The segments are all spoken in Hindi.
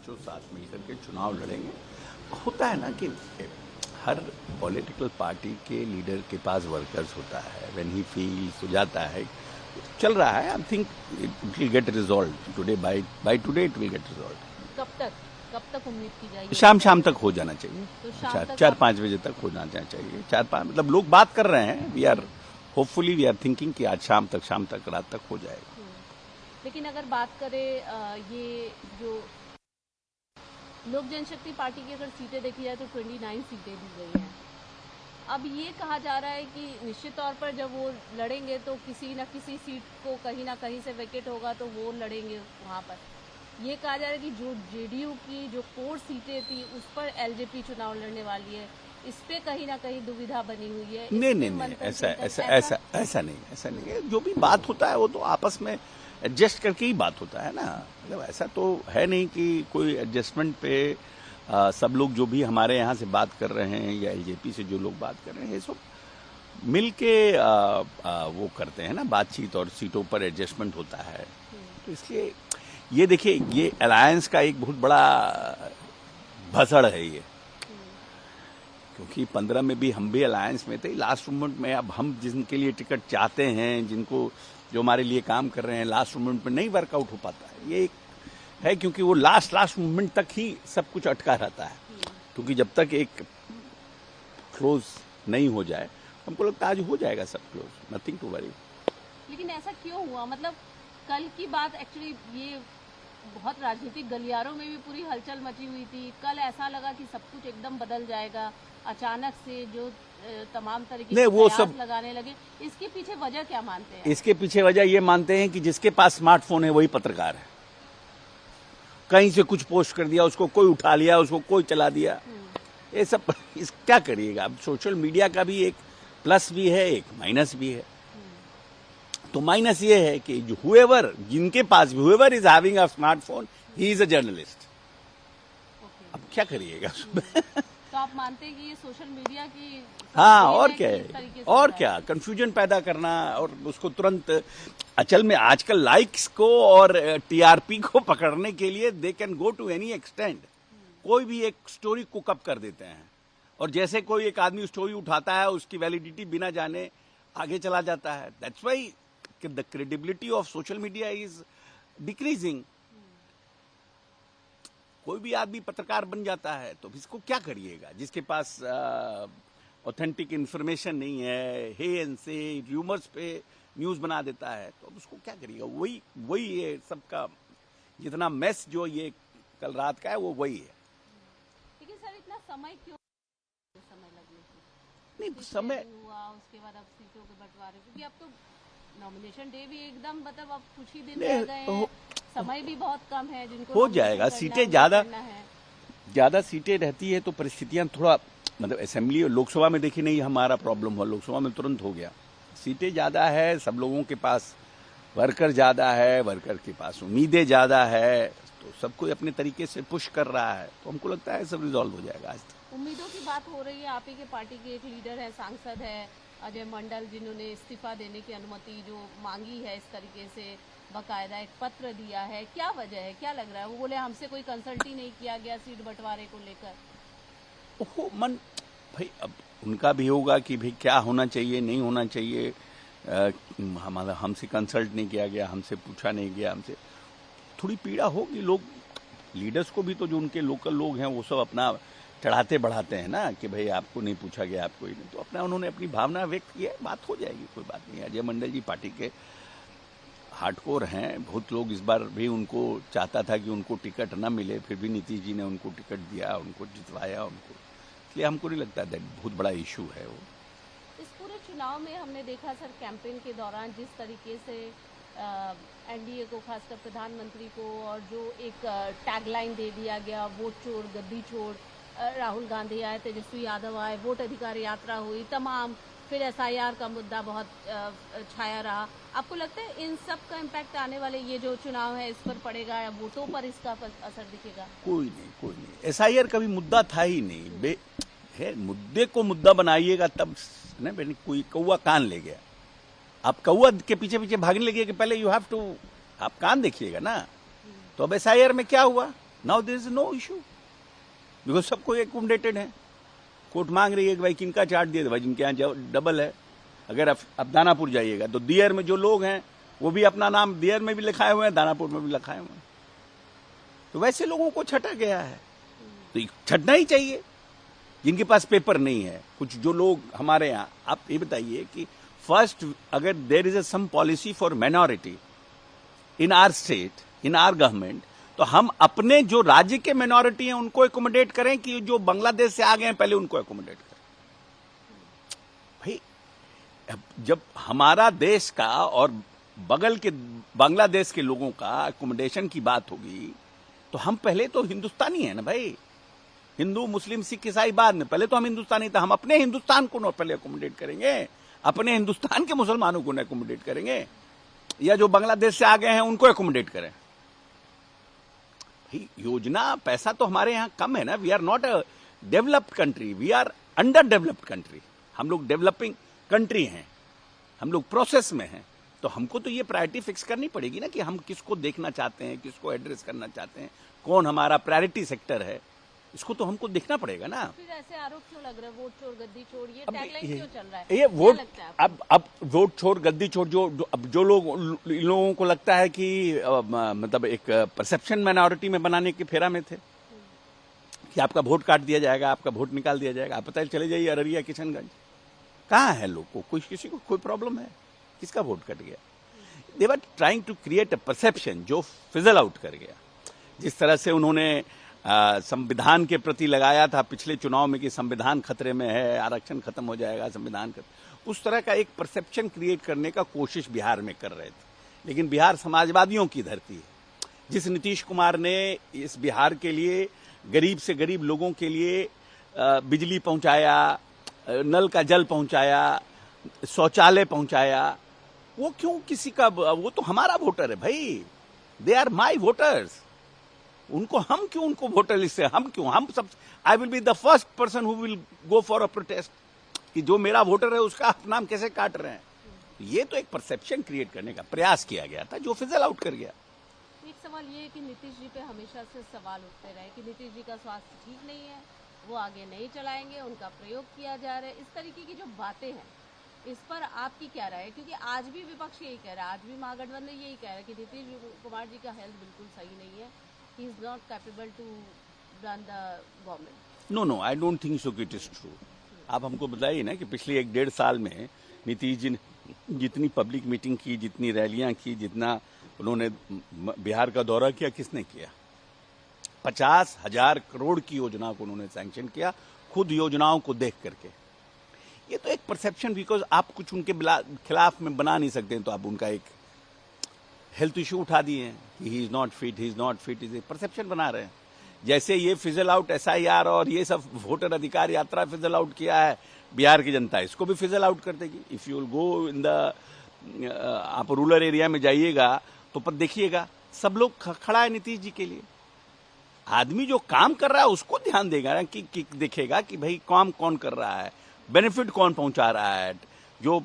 पांचों साथ मिलकर के चुनाव लड़ेंगे। होता है ना कि हर पॉलिटिकल पार्टी के लीडर के पास वर्कर्स होता है, व्हेन ही फील्स हो जाता है, चल रहा है। I think it will get resolve today, by today it will get resolve. कब तक उम्मीद की जाएगी? शाम तक हो जाना चाहिए, तो 4-5 बजे तक हो जाना चाहिए। 4-5 मतलब लोग बात कर रहे हैं, we are hopefully we are thinking कि आज शाम तक रात तक हो जाएगा। लेकिन अगर बात करें ये जो लोक जनशक्ति पार्टी की अगर सीटें देखी जाए तो 29 सीटें दी गई हैं। अब ये कहा जा रहा है कि निश्चित तौर पर जब वो लड़ेंगे तो किसी न किसी सीट को कहीं ना कहीं से वैकेट होगा तो वो लड़ेंगे वहाँ पर। ये कहा जा रहा है कि जो जेडीयू की जो कोर सीटें थी उस पर एलजेपी चुनाव लड़ने वाली है, इस पे कहीं ना कहीं दुविधा बनी हुई है। नहीं, ऐसा नहीं है। जो भी बात होता है वो तो आपस में एडजस्ट करके ही बात होता है ना। मतलब ऐसा तो है नहीं कि कोई एडजस्टमेंट पे सब लोग जो भी हमारे यहाँ से बात कर रहे हैं या एलजेपी से जो लोग बात कर रहे हैं, ये सब मिल के वो करते हैं ना बातचीत, और सीटों पर एडजस्टमेंट होता है। तो इसलिए ये देखिए, ये अलायंस का एक बहुत बड़ा भसड़ है ये, क्योंकि 15 में भी हम भी अलायंस में थे। लास्ट मोमेंट में अब हम जिनके लिए टिकट चाहते हैं, जिनको जो हमारे लिए काम कर रहे हैं, लास्ट मोमेंट में नहीं वर्कआउट हो पाता है। ये एक है, क्योंकि वो लास्ट मोमेंट तक ही सब कुछ अटका रहता है। क्योंकि जब तक एक क्लोज नहीं हो जाए, हमको लगता है आज हो जाएगा सब क्लोज, नथिंग टू वरी। लेकिन ऐसा क्यों हुआ? मतलब कल की बात एक्चुअली ये बहुत राजनीतिक गलियारों में भी पूरी हलचल मची हुई थी। कल ऐसा लगा कि सब कुछ एकदम बदल जाएगा, अचानक से जो तमाम तरीके के वो प्रयास सब लगाने लगे। इसके पीछे वजह क्या मानते हैं? इसके पीछे वजह ये मानते हैं कि जिसके पास स्मार्टफोन है वही पत्रकार है। कहीं से कुछ पोस्ट कर दिया, उसको कोई उठा लिया, उसको कोई चला दिया। ये सब क्या करिएगा। अब सोशल मीडिया का भी एक प्लस भी है, एक माइनस भी है। तो माइनस ये है कि जो हुएवर जिनके पास भी whoever is having a smartphone, he is a journalist. अब क्या करिएगा उसमें। तो आप मानते हैं कि ये सोशल मीडिया की हाँ, और क्या है, और क्या कंफ्यूजन पैदा करना, और उसको तुरंत अचल में आजकल लाइक्स को और टीआरपी को पकड़ने के लिए they can go to any extent. कोई भी एक स्टोरी कुकअप कर देते हैं, और जैसे कोई एक आदमी स्टोरी उठाता है, उसकी वैलिडिटी बिना जाने आगे चला जाता है। That's why the credibility of social media is decreasing. कोई भी आदमी पत्रकार बन जाता है, तो इसको क्या करिएगा। जिसके पास ऑथेंटिक इंफॉर्मेशन नहीं है, हे एंड से र्यूमर्स पे न्यूज बना देता है, तो उसको क्या करिएगा। वही ये सबका जितना मेस जो ये कल रात का है, वो वही है। लेकिन सर इतना समय क्यों लगने की? नहीं, समय हुआ, उसके बाद अब सीटों के बंटवारे, क्योंकि अब तो नॉमिनेशन डे भी एकदम मतलब अब कुछ ही दिन रह गए हैं, समय भी बहुत कम है जिनको हो जाएगा। सीटें ज्यादा सीटें रहती है तो परिस्थितियां थोड़ा, मतलब असेंबली और लोकसभा में देखिए नहीं हमारा प्रॉब्लम हुआ, लोकसभा में तुरंत हो गया। सीटें ज्यादा है, सब लोगों के पास वर्कर ज्यादा है, वर्कर के पास उम्मीदें ज्यादा है, तो सब कोई अपने तरीके से पुश कर रहा है। तो हमको लगता है सब रिजॉल्व हो जाएगा आज तक। उम्मीदों की बात हो रही है। आप ही के पार्टी के एक लीडर है, सांसद है अजय मंडल, जिन्होंने इस्तीफा देने की अनुमति जो मांगी है, इस तरीके से बकायदा एक पत्र दिया है। क्या वजह है, क्या लग रहा है? वो बोले हमसे कोई कंसल्ट ही नहीं किया गया सीट बंटवारे को लेकर। ओहो मन भाई, अब उनका भी होगा कि भाई क्या होना चाहिए, नहीं होना चाहिए। हमारा हमसे कंसल्ट नहीं किया गया, हमसे पूछा नहीं गया, हमसे थोड़ी पीड़ा होगी। लोग लीडर्स को भी तो जो उनके लोकल लोग हैं वो सब अपना चढ़ाते बढ़ाते हैं ना कि भाई आपको नहीं पूछा गया, आपको ही नहीं। तो अपना उन्होंने अपनी भावना व्यक्त की है, बात हो जाएगी, कोई बात नहीं। अजय मंडल जी पार्टी के हार्डकोर हैं। बहुत लोग इस बार भी उनको चाहता था कि उनको टिकट न मिले, फिर भी नीतीश जी ने उनको टिकट दिया, उनको जितवाया उनको। इसलिए हमको नहीं लगता दैट बहुत बड़ा इशू है वो। इस पूरे चुनाव में हमने देखा सर, कैंपेन के दौरान जिस तरीके से एनडीए को, खासकर प्रधानमंत्री को, और जो एक टैगलाइन दे दिया गया, वोट चोर गद्दी छोड़, राहुल गांधी आए, तेजस्वी यादव आए, वोट अधिकार यात्रा हुई, तमाम, फिर एसआईआर का मुद्दा बहुत छाया रहा। आपको लगता है इन सब का इम्पैक्ट आने वाले ये जो चुनाव है इस पर पड़ेगा, या वोटों पर इसका असर दिखेगा? कोई नहीं। एसआईआर का भी मुद्दा था ही नहीं। है मुद्दे को मुद्दा बनाइएगा तब ना। कोई कौआ कान ले गया, आप कौआ के पीछे पीछे भागने लगे कि पहले यू हैव टू, आप कान देखिएगा ना। तो अब एसआईआर में क्या हुआ, now there is no issue, because सबको एकोमोडेटेड है। कोर्ट मांग रही है कि भाई किनका चार्ट दिए, भाई जिनके यहाँ डबल है। अगर अब दानापुर जाइएगा तो दियर में जो लोग हैं वो भी अपना नाम दियर में भी लिखाए हुए हैं, दानापुर में भी लिखाए हुए हैं। तो वैसे लोगों को छटा गया है, तो छटना ही चाहिए जिनके पास पेपर नहीं है। कुछ जो लोग हमारे यहाँ, आप ये बताइए कि फर्स्ट, अगर there is some policy for minority in our state, in our government, तो हम अपने जो राज्य के माइनॉरिटी हैं उनको एकोमोडेट करें कि जो बांग्लादेश से आ गए हैं पहले उनको एकोमोडेट करें। भाई जब हमारा देश का और बगल के बांग्लादेश के लोगों का एकोमोडेशन की बात होगी तो हम पहले तो हिंदुस्तानी है ना भाई। हिंदू मुस्लिम सिख ईसाई बाद में, पहले तो हम हिंदुस्तानी था। हम अपने हिंदुस्तान को पहले एकोमोडेट करेंगे, अपने हिंदुस्तान के मुसलमानों को एकोमोडेट करेंगे, या जो बांग्लादेश से आ गए हैं उनको एकोमोडेट करें। योजना पैसा तो हमारे यहाँ कम है ना। We are not a developed country, we are under developed country. हम लोग डेवलपिंग कंट्री हैं, हम लोग प्रोसेस में हैं। तो हमको तो ये प्रायोरिटी फिक्स करनी पड़ेगी ना कि हम किसको देखना चाहते हैं, किसको एड्रेस करना चाहते हैं, कौन हमारा प्रायोरिटी सेक्टर है, इसको तो हमको देखना पड़ेगा ना। फिर ऐसे आरोप क्यों लग रहा है, वोट चोर गद्दी चोर, ये टैगलाइन क्यों चल रहा है? ये वोट, क्या लगता है आपको? अब वोट चोर गद्दी चोर जो लोग, इन लोगों को लगता है कि मतलब एक परसेप्शन माइनॉरिटी में बनाने के फेरा में थे कि आपका वोट काट दिया जाएगा, आपका वोट निकाल दिया जाएगा। आप पता चले जाइए अररिया किशनगंज कहाँ है लोग को, किसी को कोई प्रॉब्लम है, किसका वोट कट गया। They were trying to create a perception जो फिजल आउट कर गया। जिस तरह से उन्होंने संविधान के प्रति लगाया था पिछले चुनाव में कि संविधान खतरे में है, आरक्षण खत्म हो जाएगा, संविधान उस तरह का एक परसेप्शन क्रिएट करने का कोशिश बिहार में कर रहे थे। लेकिन बिहार समाजवादियों की धरती है। जिस नीतीश कुमार ने इस बिहार के लिए, गरीब से गरीब लोगों के लिए बिजली पहुंचाया, नल का जल पहुंचाया, शौचालय पहुंचाया, वो क्यों किसी का, वो तो हमारा वोटर है भाई, दे आर माई वोटर्स। उनको हम क्यों, उनको वोटर लिस्ट से हम क्यों, हम सब, I will be the first person who will go for a protest कि जो मेरा वोटर है उसका आप नाम कैसे काट रहे हैं। ये तो एक परसेप्शन क्रिएट करने का प्रयास किया गया था जो फिजल आउट कर गया। एक सवाल ये है कि नीतीश जी पे हमेशा से सवाल उठते रहे कि नीतीश जी का स्वास्थ्य ठीक नहीं है, वो आगे नहीं चलाएंगे, उनका प्रयोग किया जा रहा है। इस तरीके की जो बातें हैं इस पर आपकी क्या राय है? क्योंकि आज भी विपक्ष यही कह रहा है, आज भी महागठबंधन यही कह रहा है कि नीतीश कुमार जी का हेल्थ बिल्कुल सही नहीं है, he is not capable to run the government. No, I don't think so कि इट इज ट्रू। आप हमको बताइए ना कि पिछले 1-1.5 साल में नीतीश जी ने जितनी पब्लिक मीटिंग की, जितनी रैलियां की, जितना उन्होंने बिहार का दौरा किया, किसने किया? 50,000 करोड़ की योजना को उन्होंने सैंक्शन किया, खुद योजनाओं को देख करके। ये तो एक परसेप्शन, बिकॉज आप कुछ उनके खिलाफ में बना नहीं सकते, तो आप उनका एक हेल्थ इश्यू उठा दिए हैं कि he is not fit, he is not fit, is perception बना रहे हैं। जैसे ये फिजल आउट SIR और ये सब वोटर अधिकार यात्रा फिजल आउट किया है बिहार की जनता, इसको भी फिजल आउट कर देगी। If you will go in the, आप रूरल एरिया में जाइएगा तो पर देखिएगा सब लोग खड़ा है नीतीश जी के लिए। आदमी जो काम कर रहा है उसको ध्यान देगा कि देखेगा कि भाई काम कौन कर रहा है, बेनिफिट कौन पहुंचा रहा है, जो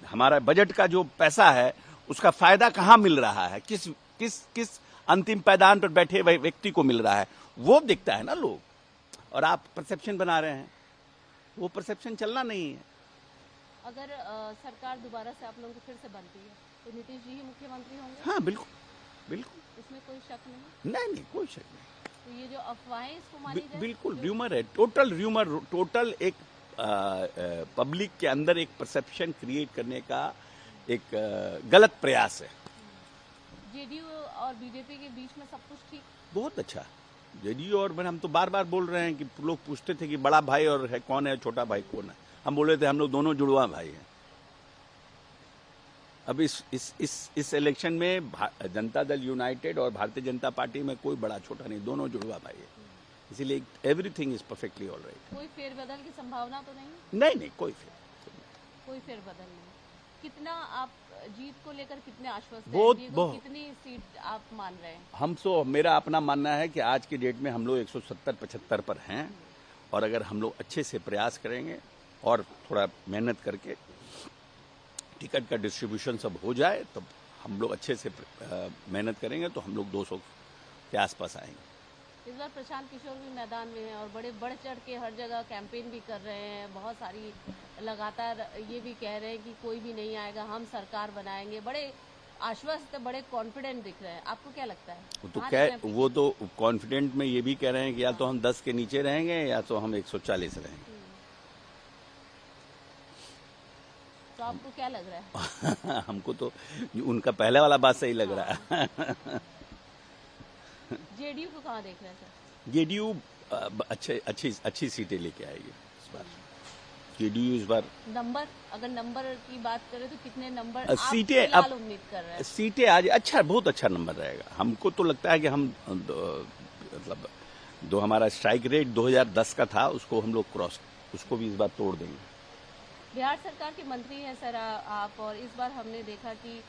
हमारा बजट का जो पैसा है उसका फायदा कहाँ मिल रहा है, किस अंतिम पैदान पर बैठे व्यक्ति को मिल रहा है, वो दिखता है ना लोग। और आप परसेप्शन बना रहे हैं, वो परसेप्शन चलना नहीं है। अगर सरकार दोबारा से आप लोगों की फिर से बनती है तो नीतीश जी ही मुख्यमंत्री होंगे? हाँ बिल्कुल बिल्कुल, इसमें कोई शक नहीं? नहीं कोई शक नहीं। तो ये जो अफवाहें इसको मानी जाए, बिल्कुल र्यूमर है, टोटल र्यूमर, टोटल एक पब्लिक के अंदर एक परसेप्शन क्रिएट करने का एक गलत प्रयास है। जेडीयू और बीजेपी के बीच में सब कुछ ठीक, बहुत अच्छा। जेडीयू और हम तो बार बार बोल रहे हैं कि लोग पूछते थे कि बड़ा भाई और है कौन है, छोटा भाई कौन है, हम बोल रहे थे हम लोग दोनों जुड़वा भाई हैं। अब इस इलेक्शन में जनता दल यूनाइटेड और भारतीय जनता पार्टी में कोई बड़ा छोटा नहीं, दोनों जुड़वा भाई है। इसीलिए एवरीथिंग इज परफेक्टली ऑलराइट। कोई फेरबदल की संभावना तो नहीं? नहीं कोई फेरबदल नहीं। कितना आप जीत को लेकर कितने आश्वस्त हैं? बहुत कितनी सीट आप मान रहे हैं? मेरा अपना मानना है कि आज की डेट में हम लोग 170-75 पर हैं, और अगर हम लोग अच्छे से प्रयास करेंगे और थोड़ा मेहनत करके टिकट का डिस्ट्रीब्यूशन सब हो जाए, तो हम लोग अच्छे से मेहनत करेंगे तो हम लोग 200 के आसपास आएंगे। इस बार प्रशांत किशोर भी मैदान में हैं और बड़े बढ़ चढ़ के हर जगह कैंपेन भी कर रहे हैं, बहुत सारी लगातार ये भी कह रहे हैं कि कोई भी नहीं आएगा, हम सरकार बनाएंगे, बड़े आश्वस्त, बड़े कॉन्फिडेंट दिख रहे हैं। आपको क्या लगता है? वो तो कॉन्फिडेंट में ये भी कह रहे हैं कि या तो हम 10 के नीचे रहेंगे या तो हम 140 रहेंगे। तो आपको क्या लग रहा है? हमको तो उनका पहले वाला बात सही लग रहा है। जेडीयू को कहाँ देख रहे हैं सर? जेडीयू अच्छी सीटें लेके आएगी इस बार। जेडीयू इस बार नंबर, अगर नंबर की बात करें तो कितने नंबर सीटें आप उम्मीद कर रहे हैं? सीटें आज बहुत अच्छा नंबर रहेगा। हमको तो लगता है कि हम मतलब जो हमारा स्ट्राइक रेट 2010 का था उसको हम लोग उसको भी इस बार तोड़ देंगे। बिहार सरकार के मंत्री हैं सर आप, और इस बार हमने देखा कि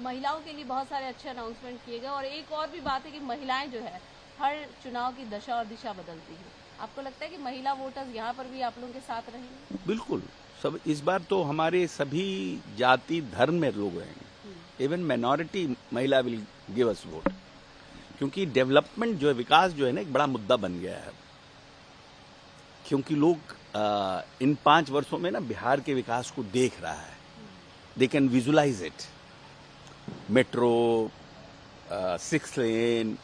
महिलाओं के लिए बहुत सारे अच्छे अनाउंसमेंट किए गए, और एक और भी बात है कि महिलाएं जो है हर चुनाव की दशा और दिशा बदलती है। आपको लगता है कि महिला वोटर्स यहाँ पर भी आप लोगों के साथ रहेंगे? बिल्कुल, सब इस बार तो हमारे सभी जाति धर्म में लोग रहेंगे। इवन माइनॉरिटी महिला विल गिव अस वोट, क्योंकि डेवलपमेंट जो है, विकास जो है ना, एक बड़ा मुद्दा बन गया है। क्योंकि लोग इन 5 वर्षों में ना बिहार के विकास को देख रहा है, they can visualise it. Metro, 6 lane,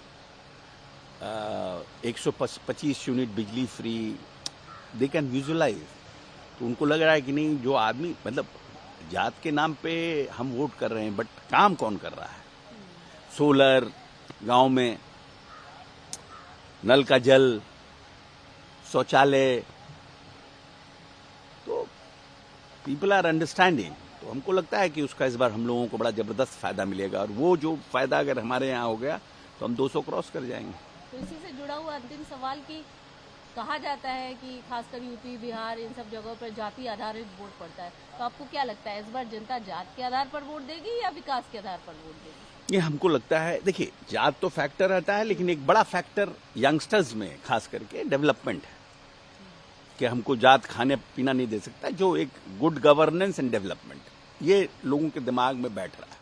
125 unit बिजली फ्री, दे कैन विजुलाइज। तो उनको लग रहा है कि नहीं, जो आदमी मतलब जात के नाम पे हम वोट कर रहे हैं, बट काम कौन कर रहा है? सोलर गांव में, नल का जल, शौचालय, तो पीपल आर अंडरस्टैंडिंग। तो हमको लगता है कि उसका इस बार हम लोगों को बड़ा जबरदस्त फायदा मिलेगा, और वो जो फायदा अगर हमारे यहाँ हो गया तो हम 200 क्रॉस कर जाएंगे। तो इसी से जुड़ा हुआ अंतिम सवाल कि कहा जाता है कि खासकर यूपी, बिहार, इन सब जगहों पर जाति आधारित वोट पड़ता है, तो आपको क्या लगता है इस बार जनता जात के आधार पर वोट देगी या विकास के आधार पर वोट देगी? ये हमको लगता है, देखिए जात तो फैक्टर रहता है, लेकिन एक बड़ा फैक्टर यंगस्टर्स में खास करके डेवलपमेंट है, कि हमको जात खाने पीना नहीं दे सकता, जो एक गुड गवर्नेंस एंड डेवलपमेंट, ये लोगों के दिमाग में बैठ रहा है।